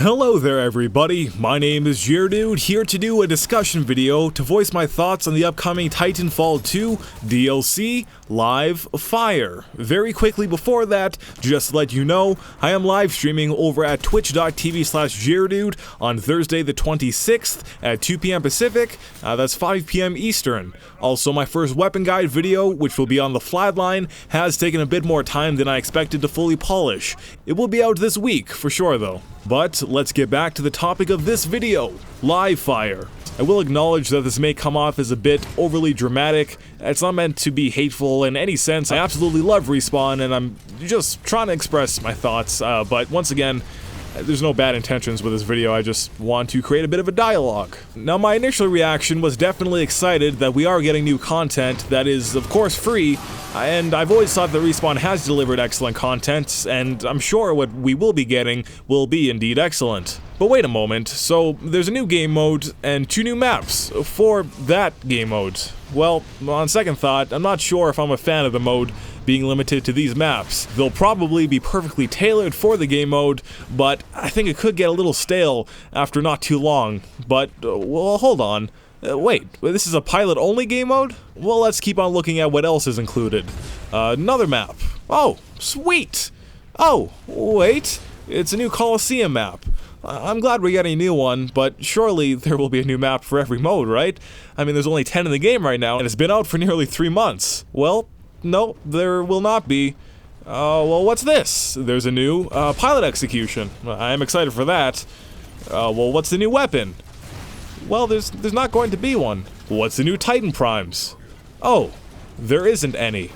Hello there everybody, my name is Geardude, here to do a discussion video to voice my thoughts on the upcoming Titanfall 2 DLC Live Fire. Very quickly before that, just to let you know, I am live streaming over at twitch.tv/Geardude on Thursday the 26th at 2 PM Pacific, that's 5 PM Eastern. Also, my first weapon guide video, which will be on the Flatline, has taken a bit more time than I expected to fully polish. It will be out this week, for sure though. But let's get back to the topic of this video, Live Fire. I will acknowledge that this may come off as a bit overly dramatic. It's not meant to be hateful in any sense. I absolutely love Respawn and I'm just trying to express my thoughts, but once again, there's no bad intentions with this video, I just want to create a bit of a dialogue. Now, my initial reaction was definitely excited that we are getting new content that is, of course, free, and I've always thought that Respawn has delivered excellent content, and I'm sure what we will be getting will be indeed excellent. But wait a moment, so there's a new game mode and 2 new maps for that game mode. Well, on second thought, I'm not sure if I'm a fan of the mode being limited to these maps. They'll probably be perfectly tailored for the game mode, but I think it could get a little stale after not too long. But, well, hold on. Wait, this is a pilot-only game mode? Well, let's keep on looking at what else is included. Another map. Oh, sweet! Oh, wait, it's a new Coliseum map. I'm glad we're getting a new one, but surely there will be a new map for every mode, right? I mean, there's only 10 in the game right now, and it's been out for nearly 3 months. Well, no, there will not be. Well, what's this? There's a new pilot execution. I am excited for that. Well, what's the new weapon? Well, there's not going to be one. What's the new Titan primes? Oh, there isn't any.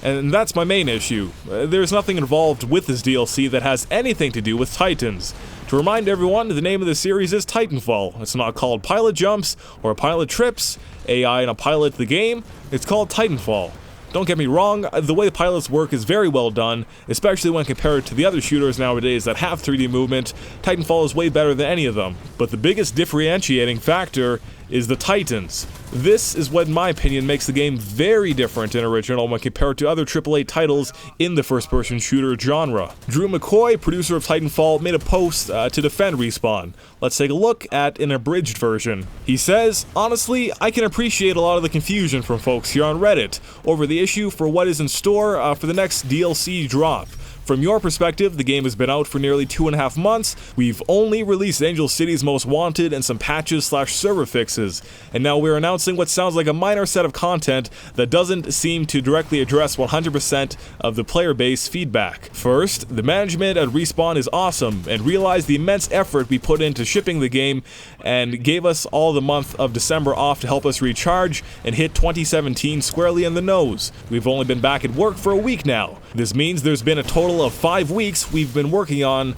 And that's my main issue. There's nothing involved with this DLC that has anything to do with Titans. To remind everyone, the name of the series is Titanfall. It's not called Pilot Jumps or Pilot Trips, AI and a Pilot the Game. It's called Titanfall. Don't get me wrong, the way the pilots work is very well done, especially when compared to the other shooters nowadays that have 3D movement. Titanfall is way better than any of them. But the biggest differentiating factor is the Titans. This is what, in my opinion, makes the game very different and original when compared to other AAA titles in the first-person shooter genre. Drew McCoy, producer of Titanfall, made a post to defend Respawn. Let's take a look at an abridged version. He says, "Honestly, I can appreciate a lot of the confusion from folks here on Reddit over the issue for what is in store for the next DLC drop. From your perspective, the game has been out for nearly 2.5 months, we've only released Angel City's Most Wanted and some patches/server fixes, and now we're announcing what sounds like a minor set of content that doesn't seem to directly address 100% of the player base feedback. First, the management at Respawn is awesome and realized the immense effort we put into shipping the game and gave us all the month of December off to help us recharge and hit 2017 squarely in the nose. We've only been back at work for a week now. This means there's been a total of 5 weeks we've been working on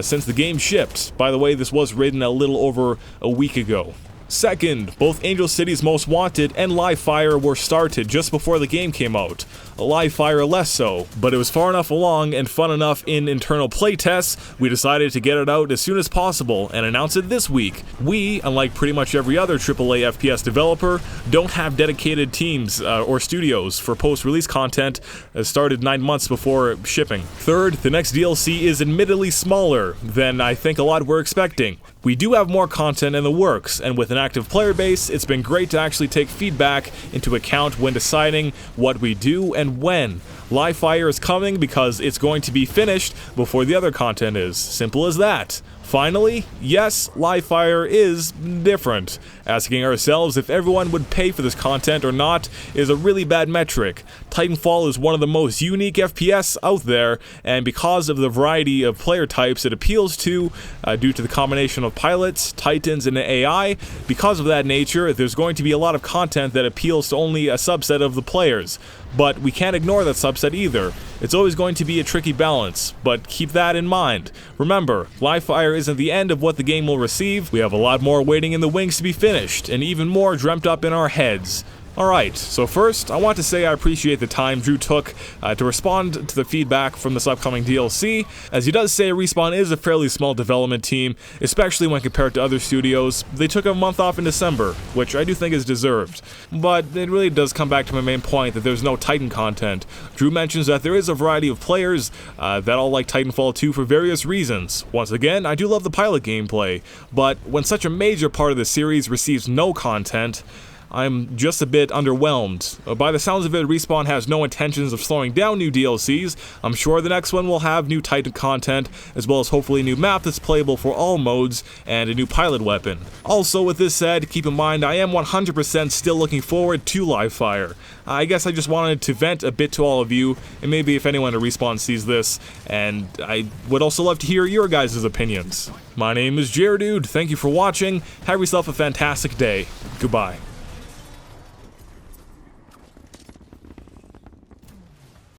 since the game shipped. By the way, this was written a little over a week ago. Second, both Angel City's Most Wanted and Live Fire were started just before the game came out. Live Fire less so, but it was far enough along and fun enough in internal playtests, we decided to get it out as soon as possible and announce it this week. We, unlike pretty much every other AAA FPS developer, don't have dedicated teams or studios for post-release content started 9 months before shipping. Third, the next DLC is admittedly smaller than I think a lot were expecting. We do have more content in the works, and with an active player base, it's been great to actually take feedback into account when deciding what we do and when. Live Fire is coming because it's going to be finished before the other content is. Simple as that. Finally, yes, Live Fire is different. Asking ourselves if everyone would pay for this content or not is a really bad metric. Titanfall is one of the most unique FPS out there, and because of the variety of player types it appeals to, due to the combination of pilots, titans, and AI, because of that nature, there's going to be a lot of content that appeals to only a subset of the players. But we can't ignore that subset either. It's always going to be a tricky balance, but keep that in mind. Remember, Live Fire isn't the end of what the game will receive. We have a lot more waiting in the wings to be finished, and even more dreamt up in our heads. Alright, so first, I want to say I appreciate the time Drew took to respond to the feedback from this upcoming DLC, as he does say Respawn is a fairly small development team, especially when compared to other studios. They took a month off in December, which I do think is deserved. But it really does come back to my main point that there's no Titan content. Drew mentions that there is a variety of players that all like Titanfall 2 for various reasons. Once again, I do love the pilot gameplay, but when such a major part of the series receives no content, I'm just a bit underwhelmed. By the sounds of it, Respawn has no intentions of slowing down new DLCs. I'm sure the next one will have new Titan content, as well as hopefully a new map that's playable for all modes, and a new pilot weapon. Also, with this said, keep in mind I am 100% still looking forward to Live Fire. I guess I just wanted to vent a bit to all of you, and maybe if anyone at Respawn sees this, and I would also love to hear your guys' opinions. My name is Jaredude, thank you for watching, have yourself a fantastic day, goodbye.